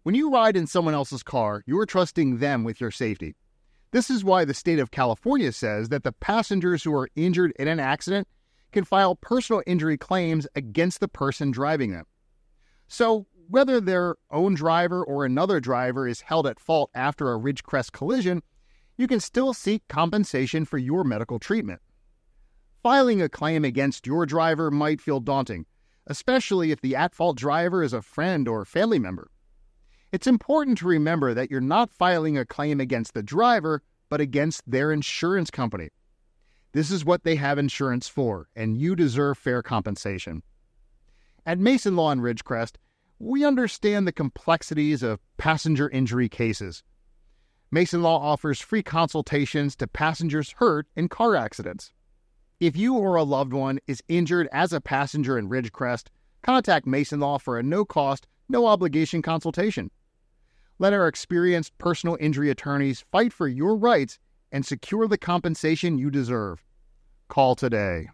When you ride in someone else's car, you are trusting them with your safety. This is why the state of California says that the passengers who are injured in an accident can file personal injury claims against the person driving them. So, whether their own driver or another driver is held at fault after a Ridgecrest collision, you can still seek compensation for your medical treatment. Filing a claim against your driver might feel daunting, especially if the at-fault driver is a friend or family member. It's important to remember that you're not filing a claim against the driver, but against their insurance company. This is what they have insurance for, and you deserve fair compensation. At Maison Law and Ridgecrest, we understand the complexities of passenger injury cases. Maison Law offers free consultations to passengers hurt in car accidents. If you or a loved one is injured as a passenger in Ridgecrest, contact Maison Law for a no-cost, no-obligation consultation. Let our experienced personal injury attorneys fight for your rights and secure the compensation you deserve. Call today.